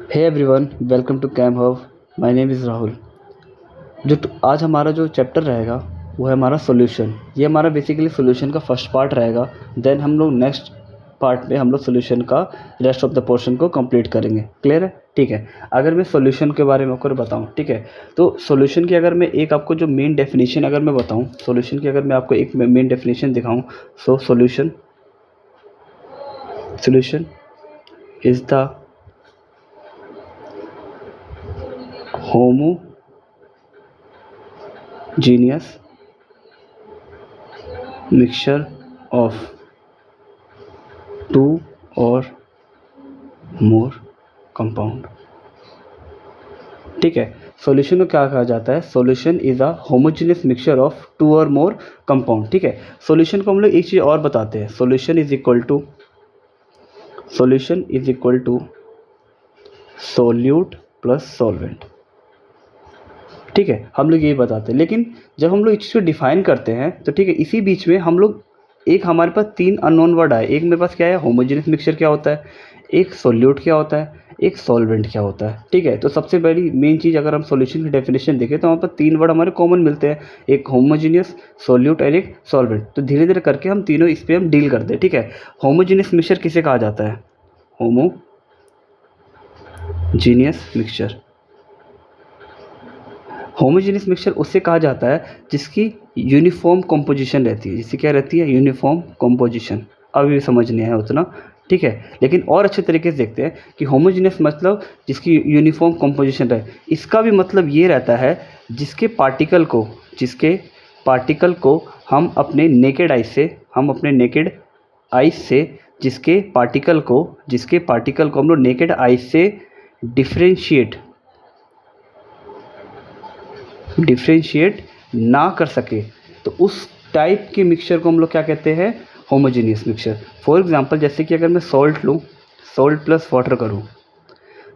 Hey everyone, welcome to Cam Hub. My name is Rahul. आज हमारा जो चैप्टर रहेगा वो है हमारा सॉल्यूशन। ये हमारा बेसिकली सॉल्यूशन का फर्स्ट पार्ट रहेगा। देन हम लोग नेक्स्ट पार्ट में हम लोग सॉल्यूशन का रेस्ट ऑफ द पोर्शन को कंप्लीट करेंगे। क्लियर है? ठीक है। अगर मैं सॉल्यूशन के बारे में आपको बताऊं, ठीक है, तो सॉल्यूशन की अगर मैं एक आपको जो मेन डेफिनेशन अगर मैं बताऊं, सॉल्यूशन की अगर मैं आपको एक मेन डेफिनेशन दिखाऊं, so solution is the homogeneous mixture of two or more compound। ठीक है। सॉल्यूशन को क्या कहा जाता है? Solution is a homogeneous mixture of two और मोर कंपाउंड। ठीक है। सॉल्यूशन को हम लोग एक चीज़ और बताते हैं, solution is equal to solute plus solvent. ठीक है, हम लोग यही बताते हैं। लेकिन जब हम लोग इस चीज़ को डिफाइन करते हैं तो ठीक है, इसी बीच में हम लोग एक हमारे पास तीन अननोन वर्ड आए। एक मेरे पास क्या है, होमोजेनियस मिक्सचर क्या होता है, एक सोल्यूट क्या होता है, एक सॉल्वेंट क्या होता है। ठीक है, तो सबसे बड़ी मेन चीज़ अगर हम सॉल्यूशन की डेफिनेशन देखें तो वहाँ पर तीन वर्ड हमारे कॉमन मिलते हैं, एक होमोजेनियस, सोल्यूट और एक सॉल्वेंट। तो धीरे धीरे करके हम तीनों इस पर हम डील करते हैं। ठीक है। होमोजेनियस मिक्सचर किसे कहा जाता है? होमोजेनियस मिक्सचर उससे कहा जाता है जिसकी यूनिफॉर्म कंपोजिशन रहती है। जिसकी क्या रहती है? Uniform composition. अभी भी समझ नहीं है उतना, ठीक है, लेकिन और अच्छे तरीके से देखते हैं कि होमोजेनियस मतलब जिसकी यूनिफॉर्म कंपोजिशन रहे। इसका भी मतलब ये रहता है जिसके पार्टिकल को हम अपने नेकेड आई से जिसके पार्टिकल को हम लोग नेकेड आई से डिफ्रेंशिएट ना कर सके, तो उस टाइप के मिक्सचर को हम लोग क्या कहते हैं? Homogeneous mixture. फॉर एग्जांपल, जैसे कि अगर मैं सॉल्ट लूँ, सॉल्ट प्लस वाटर करूँ,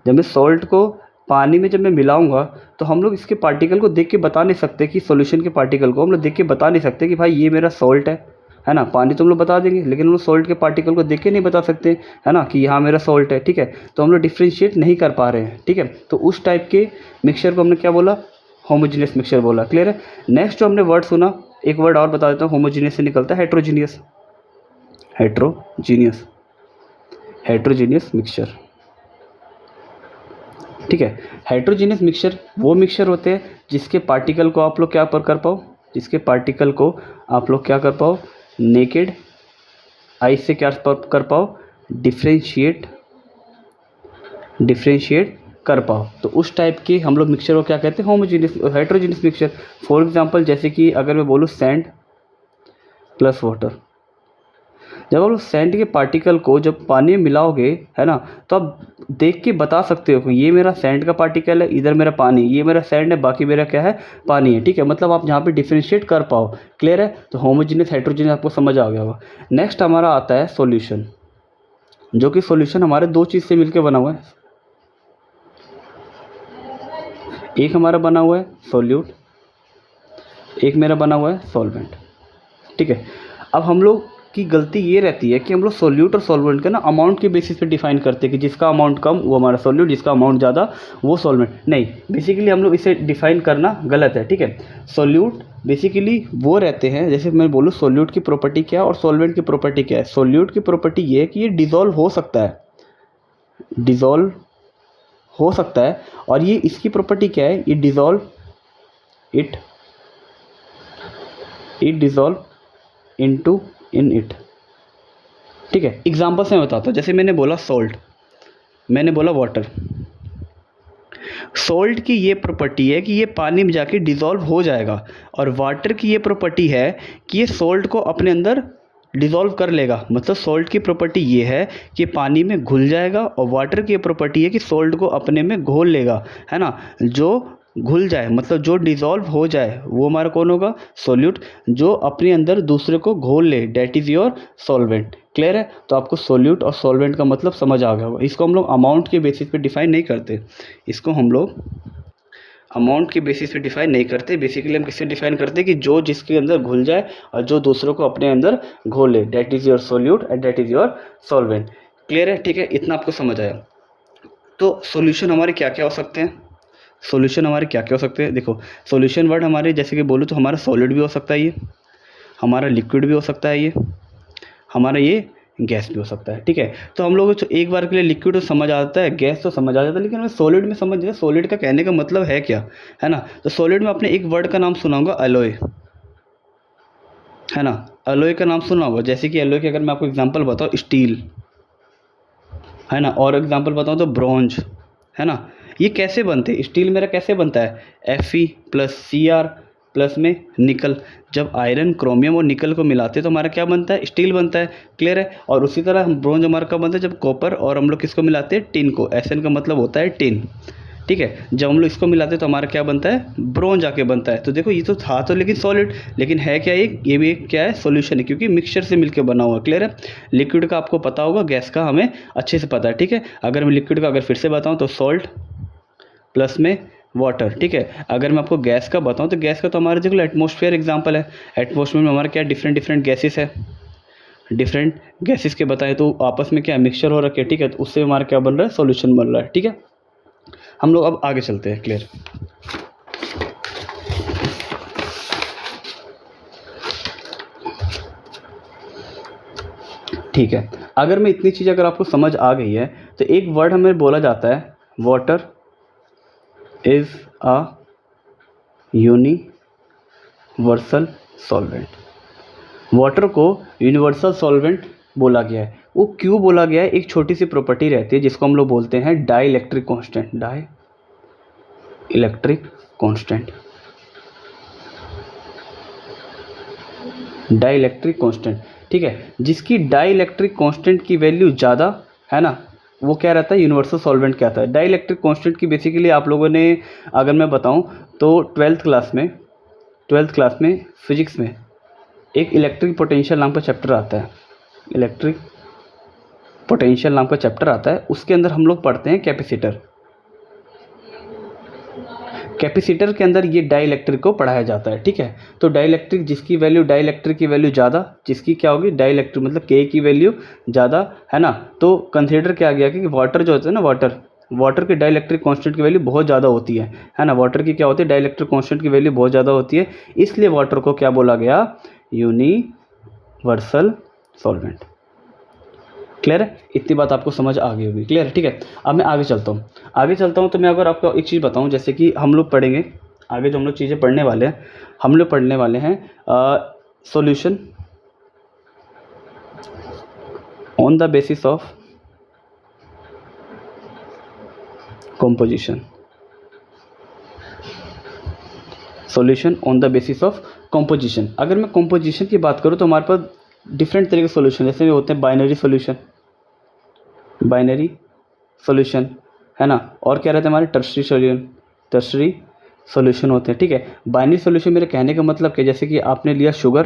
जब मैं सॉल्ट को पानी में जब मैं मिलाऊंगा तो हम लोग इसके पार्टिकल को देख के बता नहीं सकते कि सॉल्यूशन के पार्टिकल को हम लोग देख के बता नहीं सकते कि भाई ये मेरा सॉल्ट है ना। पानी तो हम लोग बता देंगे, लेकिन हम लोग सॉल्ट के पार्टिकल को देख के नहीं बता सकते, है ना, कि यहाँ मेरा सॉल्ट है। ठीक है, तो हम लोग डिफ्रेंशिएट नहीं कर पा रहे हैं। ठीक है, तो उस टाइप के मिक्सचर को हमने क्या बोला? होमोजीनियस मिक्सचर बोला। क्लियर है? नेक्स्ट जो हमने वर्ड सुना, एक वर्ड और बता देता हूँ, होमोजीनियस से निकलता है हेट्रोजीनियस मिक्सचर। ठीक है। हेट्रोजीनियस मिक्सचर वो मिक्सचर होते हैं जिसके पार्टिकल को आप लोग क्या कर पाओ, नेकेड आई से क्या कर पाओ, डिफ्रेंशिएट कर पाओ। तो उस टाइप के हम लोग मिक्सचर को क्या कहते हैं? Heterogeneous mixture. फॉर एग्जांपल, जैसे कि अगर मैं बोलूँ सैंड प्लस वाटर, जब आप लोग सैंड के पार्टिकल को जब पानी में मिलाओगे, है ना, तो आप देख के बता सकते हो कि ये मेरा सैंड का पार्टिकल है, इधर मेरा पानी, ये मेरा सैंड है, बाकी मेरा क्या है? पानी है। ठीक है, मतलब आप यहाँ पे डिफ्रेंशिएट कर पाओ। क्लियर है? तो होमोजीनियस, हेट्रोजीनियस आपको समझ आ गया होगा। नेक्स्ट हमारा आता है सॉल्यूशन, जो कि सॉल्यूशन हमारे दो चीज़ से मिलकर बना हुआ है। एक हमारा बना हुआ है सोल्यूट, एक मेरा बना हुआ है सॉल्वेंट। ठीक है। अब हम लोग की गलती ये रहती है कि हम लोग सोल्यूट और सॉल्वेंट का ना अमाउंट के बेसिस पे डिफाइन करते हैं कि जिसका अमाउंट कम वो हमारा सोल्यूट, जिसका अमाउंट ज़्यादा वो सॉल्वेंट। नहीं, बेसिकली हम लोग इसे डिफाइन करना गलत है। ठीक है। सोल्यूट बेसिकली वो रहते हैं, जैसे मैं बोलूँ सोल्यूट की प्रॉपर्टी क्या है और सॉल्वेंट की प्रॉपर्टी क्या है। सोल्यूट की प्रॉपर्टी ये है कि ये डिज़ोल्व हो सकता है, और ये इसकी प्रॉपर्टी क्या है? ये डिज़ोल्व इन इट। ठीक है। एग्जाम्पल से मैं बताता हूँ। जैसे मैंने बोला सॉल्ट, मैंने बोला वाटर। सॉल्ट की ये प्रॉपर्टी है कि ये पानी में जाके डिज़ोल्व हो जाएगा, और वाटर की ये प्रॉपर्टी है कि ये सॉल्ट को अपने अंदर डिज़ोल्व कर लेगा। मतलब सॉल्ट की प्रॉपर्टी ये है कि पानी में घुल जाएगा, और वाटर की प्रॉपर्टी है कि सॉल्ट को अपने में घोल लेगा, है ना। जो घुल जाए मतलब जो डिज़ोल्व हो जाए वो हमारा कौन होगा? सोल्यूट। जो अपने अंदर दूसरे को घोल ले, that is your solvent. Clear है? तो आपको सोल्यूट और सॉल्वेंट का मतलब समझ आ गया होगा। इसको हम लोग अमाउंट के बेसिस पे डिफाइन नहीं करते, बेसिकली हम किससे डिफाइन करते हैं कि जो जिसके अंदर घुल जाए और जो दूसरों को अपने अंदर घोल ले, that is your solute and that is your solvent. Clear है? ठीक है, इतना आपको समझ आया। तो सॉल्यूशन हमारे क्या क्या हो सकते हैं, सॉल्यूशन हमारे क्या क्या हो सकते हैं। देखो सॉल्यूशन वर्ड हमारे जैसे कि बोलूँ तो हमारा सॉलिड भी हो सकता है, ये हमारा लिक्विड भी हो सकता है, ये हमारा ये गैस भी हो सकता है। ठीक है, तो हम लोग तो एक बार के लिए लिक्विड तो समझ आता है, गैस तो समझ आ जाता है, लेकिन हमें सॉलिड में समझ नहीं, सॉलिड का कहने का मतलब है क्या, है ना। तो सॉलिड में आपने एक वर्ड का नाम सुना होगा, अलॉय, है ना। अलॉय का नाम सुना होगा, जैसे कि अलॉय की अगर मैं आपको एग्जांपल बताऊँ, स्टील, है ना, और एग्जांपल बताऊँ तो ब्रॉन्ज, है ना। ये कैसे बनते हैं, स्टील मेरा कैसे बनता है, Fe प्लस Cr प्लस में निकल, जब आयरन क्रोमियम और निकल को मिलाते हैं तो हमारा क्या बनता है, स्टील बनता है। क्लियर है। और उसी तरह हम ब्रोंज हमारा कब बनता है, जब कॉपर और हम लोग किसको मिलाते हैं, टिन को, Sn का मतलब होता है टिन। ठीक है, जब हम लोग इसको मिलाते हैं तो हमारा क्या बनता है, ब्रोंज आके बनता है। तो देखो ये तो था तो लेकिन सॉलिड, लेकिन है क्या एक, ये भी एक क्या है, सॉल्यूशन है, क्योंकि मिक्सचर से मिलकर बना हुआ है। क्लियर है। लिक्विड का आपको पता होगा, गैस का हमें अच्छे से पता है। ठीक है, अगर मैं लिक्विड का अगर फिर से बताऊँ तो सॉल्ट प्लस में वाटर। ठीक है, अगर मैं आपको गैस का बताऊं तो गैस का तो हमारे देखो एटमॉस्फेयर एग्जांपल है, एटमॉस्फेयर में हमारा क्या डिफरेंट डिफरेंट गैसेस है, डिफरेंट गैसेस के बताएं तो आपस में क्या मिक्सचर हो रखे। ठीक है, तो उससे हमारा क्या बन रहा है, सॉल्यूशन बन रहा है। ठीक है, हम लोग अब आगे चलते हैं। क्लियर। ठीक है, अगर मैं इतनी चीज़ अगर आपको समझ आ गई है तो एक वर्ड हमें बोला जाता है, water is a universal solvent. Water को यूनिवर्सल सॉल्वेंट बोला गया है। वो क्यों बोला गया है, एक छोटी सी प्रॉपर्टी रहती है जिसको हम लोग बोलते हैं dielectric constant, dielectric constant, dielectric constant. ठीक है, जिसकी डाई इलेक्ट्रिक कॉन्स्टेंट की वैल्यू ज़्यादा, है ना, वो क्या रहता है, यूनिवर्सल सॉल्वेंट क्या आता है। डाई इलेक्ट्रिक कॉन्स्टेंट की बेसिकली आप लोगों ने अगर मैं बताऊं तो ट्वेल्थ क्लास में फिजिक्स में एक इलेक्ट्रिक पोटेंशियल नाम का चैप्टर आता है, इलेक्ट्रिक पोटेंशियल नाम का चैप्टर आता है। उसके अंदर हम लोग पढ़ते हैं कैपेसिटर, कैपेसिटर के अंदर ये डाई इलेक्ट्रिक को पढ़ाया जाता है। ठीक है, तो डाई इलेक्ट्रिक जिसकी वैल्यू, डाई इलेक्ट्रिक की वैल्यू ज़्यादा, जिसकी क्या होगी, डाई इलेक्ट्रिक मतलब के की वैल्यू ज़्यादा, है ना। तो कंसिडर किया गया कि वाटर जो होता है ना, वाटर की डाई इलेक्ट्रिक कॉन्स्टेंट की वैल्यू बहुत ज़्यादा होती है ना। वाटर की क्या होती है, डाई इलेक्ट्रिक कॉन्स्टेंट की वैल्यू बहुत ज़्यादा होती है, इसलिए वाटर को क्या बोला गया, यूनिवर्सल सॉल्वेंट। क्लियर है, इतनी बात आपको समझ आ गई होगी। क्लियर है। ठीक है, अब मैं आगे चलता हूँ तो मैं अगर आपको एक चीज़ बताऊँ, जैसे कि हम लोग पढ़ेंगे आगे, जो हम लोग चीज़ें पढ़ने वाले हैं, हम लोग पढ़ने वाले हैं solution on the basis of composition, solution on the basis of composition. अगर मैं कॉम्पोजिशन की बात करूँ तो हमारे पास डिफरेंट तरह के सॉल्यूशन जैसे होते हैं, बाइनरी सॉल्यूशन, है ना, और क्या रहते हैं हमारे टर्शरी सॉल्यूशन होते हैं। ठीक है, बाइनरी सॉल्यूशन मेरे कहने का मतलब क्या, जैसे कि आपने लिया शुगर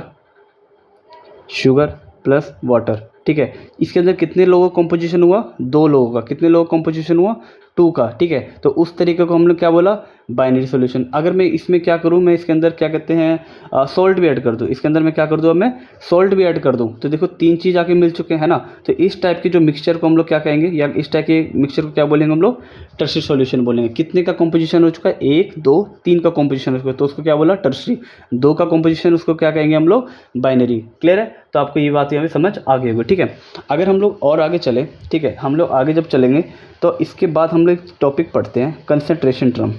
प्लस वाटर। ठीक है, इसके अंदर कितने लोगों का कॉम्पोजिशन हुआ, 2 लोगों का, कितने लोगों का कॉम्पोजिशन हुआ, 2 का। ठीक है, तो उस तरीके को हम लोग क्या बोला, बाइनरी सॉल्यूशन। अगर मैं इसमें क्या करूँ, मैं इसके अंदर क्या कहते हैं, सॉल्ट भी ऐड कर दूँ, इसके अंदर मैं क्या कर दूँ, अब मैं सॉल्ट भी ऐड कर दूँ, तो देखो 3 चीज़ आके मिल चुके हैं ना। तो इस टाइप के जो मिक्सचर को हम लोग क्या कहेंगे, या इस टाइप के मिक्सचर को क्या बोलेंगे हम लोग, टर्शरी सॉल्यूशन बोलेंगे। कितने का कॉम्पोजिशन हो चुका है, 1 2 3 का कॉम्पोजिशन हो चुका है, तो उसको क्या बोला, टर्शरी। 2 का कॉम्पोजिशन, उसको क्या कहेंगे हम लोग, बाइनरी। क्लियर है, तो आपको ये बात यहाँ पे समझ आ गई होगी। ठीक है, अगर हम लोग और आगे चले, ठीक है, हम लोग आगे जब चलेंगे तो इसके बाद हम लोग एक टॉपिक पढ़ते हैं, कंसंट्रेशन टर्म्स।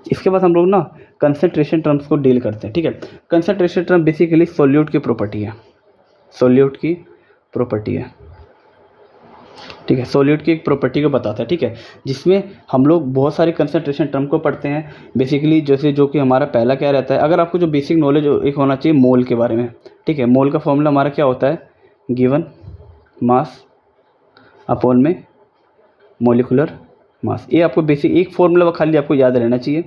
इसके बाद हम लोग ना कंसंट्रेशन टर्म्स को डील करते हैं। ठीक है, कंसंट्रेशन टर्म बेसिकली सॉल्यूट की प्रॉपर्टी है, ठीक है, सॉल्यूट की एक प्रॉपर्टी को बताता है। ठीक है, जिसमें हम लोग बहुत सारे कंसंट्रेशन टर्म को पढ़ते हैं बेसिकली, जैसे जो कि हमारा पहला क्या रहता है, अगर आपको जो बेसिक नॉलेज एक होना चाहिए मोल के बारे में। ठीक है, मोल का फॉर्मूला हमारा क्या होता है, गिवन मास अपॉन में मोलिकुलर मास। ये आपको बेसिक एक फॉर्मूला खाली आपको याद रहना चाहिए,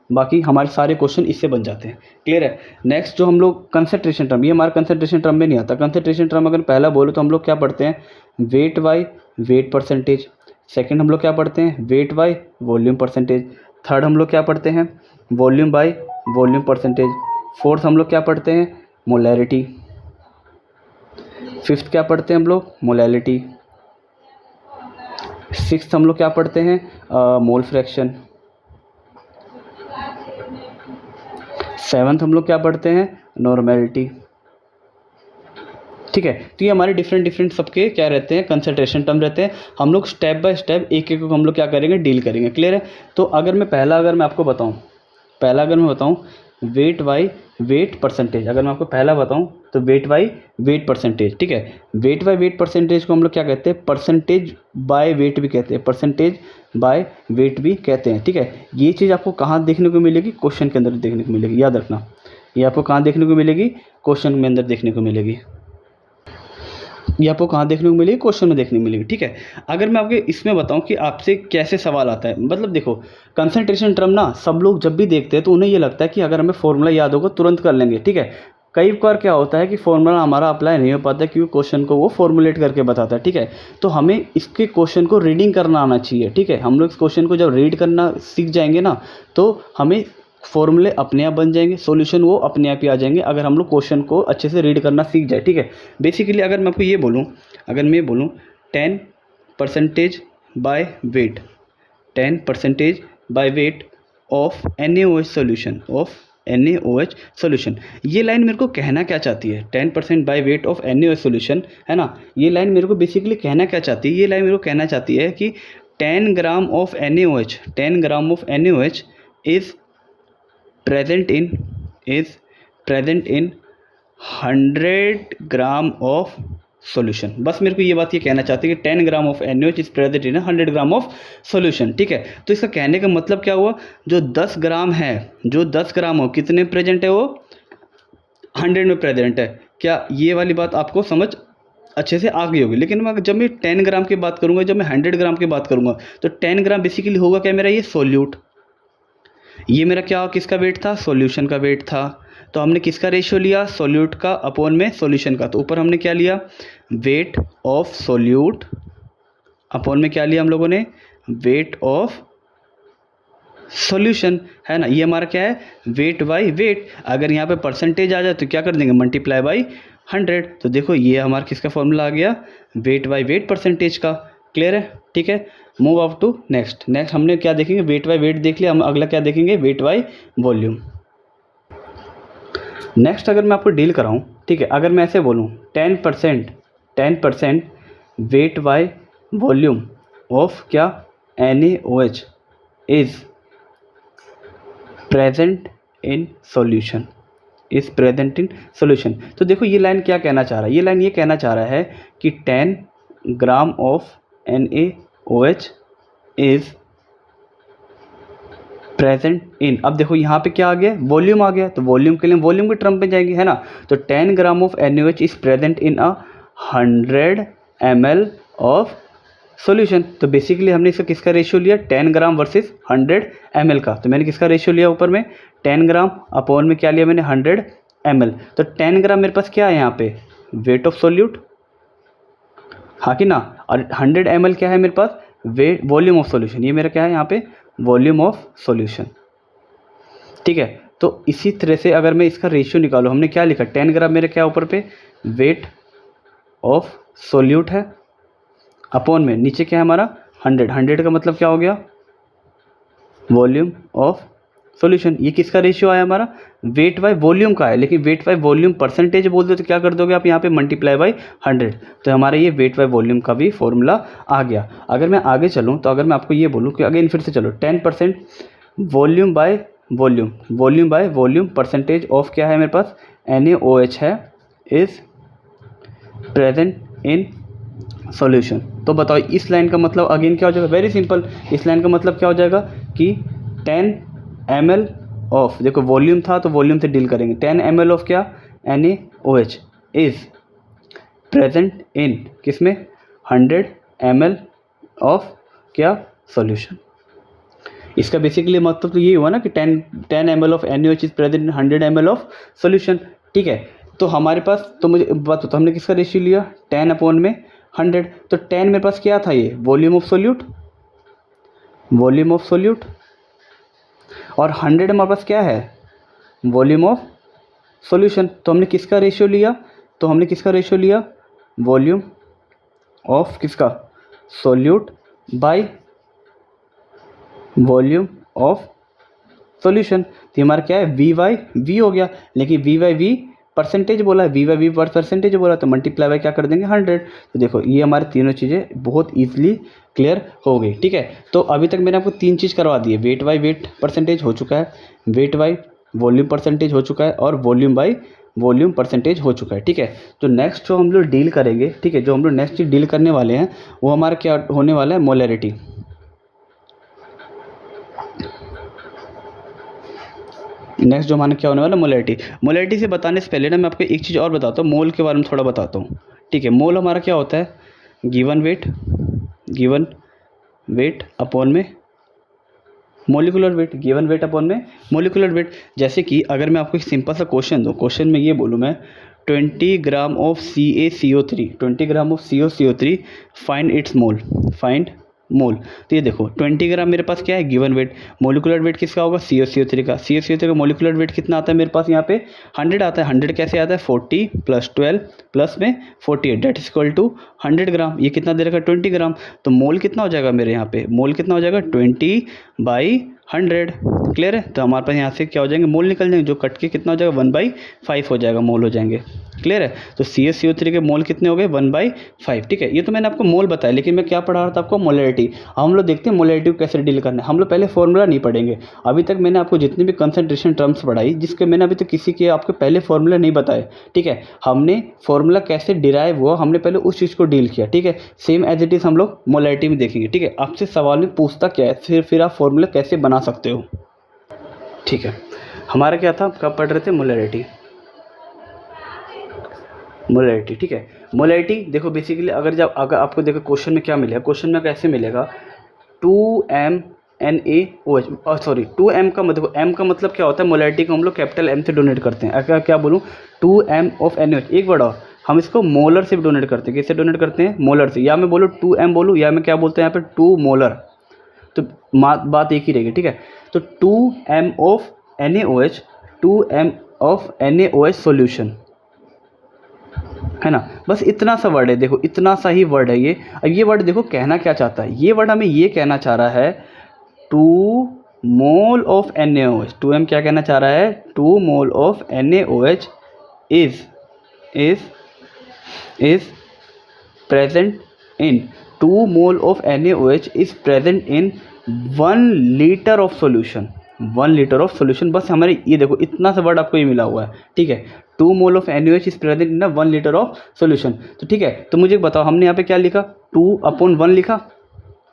बाकी हमारे सारे क्वेश्चन इससे बन जाते हैं। क्लियर है। नेक्स्ट जो हम लोग कंसंट्रेशन टर्म, ये हमारा कंसंट्रेशन टर्म में नहीं आता। कंसंट्रेशन टर्म अगर पहला बोलो तो हम लोग क्या पढ़ते हैं, weight by weight percentage. Second हम लोग क्या पढ़ते हैं, weight by volume percentage. Third हम लोग क्या पढ़ते हैं, volume by volume percentage. Fourth हम लोग क्या पढ़ते हैं, मोलैरिटी। फिफ्थ क्या पढ़ते हैं हम लोग, मोलैलिटी। सिक्स्थ हम लोग क्या पढ़ते हैं, मोल फ्रैक्शन। सेवन्थ हम लोग क्या पढ़ते हैं, नॉर्मेलिटी। ठीक है, तो ये हमारे डिफरेंट डिफरेंट सबके क्या रहते हैं, कंसंट्रेशन टर्म रहते हैं। हम लोग स्टेप बाय स्टेप एक एक को हम लोग क्या करेंगे, डील करेंगे। क्लियर है। तो अगर मैं आपको बताऊं, वेट बाई वेट परसेंटेज, अगर मैं आपको पहला बताऊं तो वेट बाई वेट परसेंटेज। ठीक है, वेट बाई वेट परसेंटेज को हम लोग क्या कहते हैं, परसेंटेज बाय वेट भी कहते हैं, परसेंटेज बाय वेट भी कहते हैं। ठीक है, ये चीज़ आपको कहाँ देखने को मिलेगी, क्वेश्चन के अंदर देखने को मिलेगी, याद रखना। ये आपको कहाँ देखने को मिलेगी, क्वेश्चन में अंदर देखने को मिलेगी। ये आपको कहाँ देखने को मिलेगी, क्वेश्चन में देखने को मिलेगी। ठीक है, अगर मैं आपके इसमें बताऊं कि आपसे कैसे सवाल आता है, मतलब देखो कंसंट्रेशन टर्म ना सब लोग जब भी देखते हैं तो उन्हें ये लगता है कि अगर हमें फॉर्मूला याद होगा तुरंत कर लेंगे। ठीक है, कई बार क्या होता है कि फॉर्मूला हमारा अप्लाई नहीं हो पाता क्योंकि क्वेश्चन को वो फॉर्मुलेट करके बताता है। ठीक है, तो हमें इसके क्वेश्चन को रीडिंग करना आना चाहिए। ठीक है, हम लोग इस क्वेश्चन को जब रीड करना सीख जाएंगे ना तो हमें फॉर्मूले अपने आप बन जाएंगे, सॉल्यूशन वो अपने आप ही आ जाएंगे अगर हम लोग क्वेश्चन को अच्छे से रीड करना सीख जाए। ठीक है, बेसिकली अगर मैं आपको ये बोलूँ, अगर मैं बोलूँ 10% by weight, 10% by weight of NaOH solution, of NaOH solution, ये लाइन मेरे को कहना क्या चाहती है, 10% by weight of NaOH solution, है ना। ये लाइन मेरे को बेसिकली कहना क्या चाहती है, ये लाइन मेरे को कहना चाहती है कि 10 gram of NaOH, 10 gram of NaOH is present in 100 gram of solution. बस मेरे को ये बात ये कहना चाहते हैं कि 10 gram of NaOH is present in 100 gram of solution. ठीक है, तो इसका कहने का मतलब क्या हुआ, जो 10 ग्राम है, जो 10 ग्राम हो कितने प्रेजेंट है, वो 100 में प्रेजेंट है। क्या ये वाली बात आपको समझ अच्छे से आ गई होगी। लेकिन जब मैं 10 ग्राम की बात करूंगा, जब मैं 100 ग्राम की बात करूंगा, तो 10 ग्राम बेसिकली होगा क्या मेरा, ये सोल्यूट, ये मेरा क्या किसका वेट था, सॉल्यूशन का वेट था। तो हमने किसका रेशियो लिया, सॉल्यूट का अपॉन में सॉल्यूशन का। तो ऊपर हमने क्या लिया, वेट ऑफ सॉल्यूट अपॉन में क्या लिया हम लोगों ने, वेट ऑफ सॉल्यूशन, है ना। ये हमारा क्या है, वेट बाई वेट। अगर यहाँ पे परसेंटेज आ जाए तो क्या कर देंगे, मल्टीप्लाई बाई 100। तो देखो ये हमारा किसका फॉर्मूला आ गया, वेट बाई वेट परसेंटेज का। क्लियर है। ठीक है, मूव अप टू नेक्स्ट। हमने क्या देखेंगे, वेट बाई वेट देख लिया, हम अगला क्या देखेंगे, वेट बाई वॉल्यूम। नेक्स्ट अगर मैं आपको डील कराऊं, ठीक है, अगर मैं ऐसे बोलूं 10% वेट बाई वॉल्यूम ऑफ क्या, NaOH is present in solution, is present in solution. तो देखो ये लाइन क्या कहना चाह रहा है, ये लाइन ये कहना चाह रहा है कि 10 gram of NaOH is present in, अब देखो यहाँ पे क्या आ गया, वॉल्यूम आ गया, तो वॉल्यूम के लिए वॉल्यूम के टर्म पे जाएंगे, है ना। तो 10 gram of NaOH is present in 100 ml of solution. तो बेसिकली हमने इसका किसका रेशियो लिया, 10 ग्राम वर्सेस 100 ml का। तो मैंने किसका रेशियो लिया, ऊपर में 10 ग्राम अपॉन में क्या लिया मैंने, 100 ml। तो 10 ग्राम मेरे पास क्या है यहाँ पे, वेट ऑफ सोल्यूट, हाँ कि ना, और 100 ml क्या है मेरे पास, वेट वॉल्यूम ऑफ सॉल्यूशन। ये मेरा क्या है यहाँ पे, वॉल्यूम ऑफ सॉल्यूशन। ठीक है, तो इसी तरह से अगर मैं इसका रेशियो निकालूँ, हमने क्या लिखा, 10 ग्राम मेरे क्या ऊपर पे वेट ऑफ सोल्यूट है, अपॉन में नीचे क्या है हमारा 100 का मतलब क्या हो गया, वॉल्यूम ऑफ सॉल्यूशन। ये किसका रेशियो आया हमारा, वेट बाय वॉल्यूम का है, लेकिन वेट बाय वॉल्यूम परसेंटेज बोल दो तो क्या कर दोगे आप यहाँ पे, मल्टीप्लाई बाय 100। तो हमारा ये वेट बाय वॉल्यूम का भी फॉर्मूला आ गया। अगर मैं आगे चलूँ, तो अगर मैं आपको ये बोलूँ कि अगेन फिर से चलो, 10% volume by volume, volume by volume percentage of क्या है मेरे पास, NaOH है, इज प्रेजेंट इन सॉल्यूशन। तो बताओ इस लाइन का मतलब अगेन क्या हो जाएगा, वेरी सिंपल, इस लाइन का मतलब क्या हो जाएगा कि 10 ml ऑफ, देखो वॉल्यूम था तो वॉल्यूम से डील करेंगे, 10 ml ऑफ क्या, NaOH इज प्रेजेंट इन किसमें, 100 ml ऑफ क्या, सॉल्यूशन। इसका बेसिकली मतलब तो ये हुआ ना कि 10 ml of NaOH is present in 100 ml of solution. ठीक है, तो हमारे पास, तो मुझे बात तो हमने किसका रेशियो लिया, 10 अपॉन में 100। तो 10 मेरे पास क्या था, ये volume of solute, volume of solute, और 100 हमारे पास क्या है, वॉल्यूम ऑफ सॉल्यूशन। तो हमने किसका रेशियो लिया, तो हमने किसका रेशियो लिया, वॉल्यूम ऑफ किसका, solute by volume of solution. तो हमारा क्या है, वी बाई वी हो गया, लेकिन वी बाई वी परसेंटेज बोला है, वी बाई वी परसेंटेज बोला, तो मल्टीप्लाई बाय क्या कर देंगे 100। तो देखो ये हमारे तीनों चीज़ें बहुत ईजिली क्लियर हो गई, ठीक है। तो अभी तक मैंने आपको 3 चीज़ करवा दी है, वेट बाई वेट परसेंटेज हो चुका है, वेट बाई वॉल्यूम परसेंटेज हो चुका है, और वॉल्यूम बाई वॉल्यूम परसेंटेज हो चुका है, ठीक है। तो नेक्स्ट जो हम लोग डील करेंगे, ठीक है, जो हम लोग नेक्स्ट डील करने वाले हैं वो हमारा क्या होने वाला है, मोलैरिटी। नेक्स्ट जो हमारा क्या होने वाला है, मोलैरिटी। मोलैरिटी से बताने से पहले ना मैं आपको एक चीज़ और बताता हूँ, मोल के बारे में थोड़ा बताता हूँ, ठीक है। मोल हमारा क्या होता है, गिवन वेट अपॉन में molecular weight, given weight upon में मोलिकुलर वेट। जैसे कि अगर मैं आपको एक सिंपल सा क्वेश्चन दूँ, क्वेश्चन में ये बोलूँ मैं 20 gram of CaCO3, 20 gram of CO3 find its mole, find mole. तो ये देखो 20 ग्राम मेरे पास क्या है, गिवन वेट। मोलिकुलर वेट किसका होगा, CO3 का। CO3 का मोलिकुलर वेट कितना आता है मेरे पास, यहाँ पे 100 आता है। 100 कैसे आता है, 40 + 12 प्लस में 48, डेट इज इक्वल टू 100 ग्राम। ये कितना दे रखा है, 20 ग्राम। तो मोल कितना हो जाएगा मेरे यहाँ पे, मोल कितना हो जाएगा 20/100। क्लियर है। तो हमारे पास यहाँ से क्या हो जाएंगे, मोल निकल जाएंगे, जो कट के कितना हो जाएगा 1/5 हो जाएगा, मोल हो जाएंगे। क्लियर है। तो CaCO3 के मोल कितने हो गए, 1/5, ठीक है। ये तो मैंने आपको मोल बताया, लेकिन मैं क्या पढ़ा रहा था आपको, मोलैरिटी। हम लोग देखते हैं मोलैरिटी को कैसे डील करना है। हम लोग पहले फॉर्मूला नहीं पढ़ेंगे। अभी तक मैंने आपको जितनी भी कंसंट्रेशन टर्म्स पढ़ाई, जिसके मैंने अभी तक किसी के आपको पहले फॉर्मूला नहीं बताए, ठीक है। हमने फॉर्मूला कैसे डिराइव हुआ, हमने पहले उस चीज़ को डील किया, ठीक है। सेम एज इट इज़ हम लोग मोलैरिटी में देखेंगे, ठीक है। आपसे सवाल में पूछता क्या है, फिर आप फॉर्मूला कैसे बना सकते हो, ठीक है। हमारा क्या था, कब पढ़ रहे थे, मोलैरिटी, ठीक है। मोलैरिटी देखो बेसिकली अगर आपको देखो क्वेश्चन में क्या मिलेगा, क्वेश्चन में कैसे मिलेगा, 2MnAOH, सॉरी 2M का मतलब, M का मतलब क्या होता है, मोलैरिटी को हम लोग कैपिटल M से डोनेट करते हैं। अगर क्या बोलूँ, 2M ऑफ NaOH, एक वर्ड और, हम इसको मोलर से भी डोनेट करते हैं। किससे डोनेट करते हैं, मोलर से। या मैं बोलूँ 2M बोलूँ, या मैं क्या बोलते हैं यहाँ पे 2 मोलर, तो बात एक ही रहेगी, ठीक है। तो 2M of NaOH, 2M of NaOH solution, है ना। बस इतना सा वर्ड है, देखो इतना सा ही वर्ड है ये। अब ये वर्ड देखो कहना क्या चाहता है, ये वर्ड हमें ये कहना चाह रहा है 2 मोल ऑफ NaOH। 2M क्या कहना चाह रहा है, 2 mole of NaOH is present in 2 mole of NaOH is present in 1 litre of solution, 1 litre of solution. बस हमारे ये देखो इतना सा वर्ड आपको ये मिला हुआ है, ठीक है। 2 mole of NaOH is present in 1 litre of solution. तो ठीक है, तो मुझे बताओ हमने यहाँ पे क्या लिखा, 2/1 लिखा,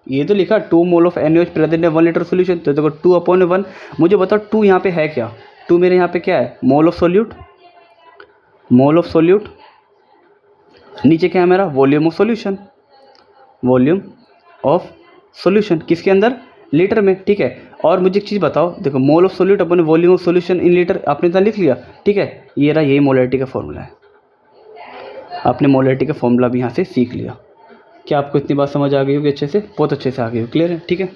ये तो लिखा 2 mole of NaOH present in 1 litre solution. तो देखो 2/1, मुझे बताओ 2 यहाँ पे है क्या, 2 मेरे यहाँ पे क्या है, mole of solute, mole of solute. नीचे क्या है मेरा, volume of solution, volume of solution किसके अंदर, लीटर में, ठीक है। और मुझे एक चीज़ बताओ, देखो मोल ऑफ सोल्यूट अपने volume of solution in litre, आपने इतना लिख लिया, ठीक है। ये रहा, यही मोलैरिटी का फॉर्मूला है। आपने मोलैरिटी का फॉर्मूला भी यहाँ से सीख लिया। क्या आपको इतनी बात समझ आ गई होगी अच्छे से, बहुत अच्छे से आ गई हो, क्लियर है, ठीक है।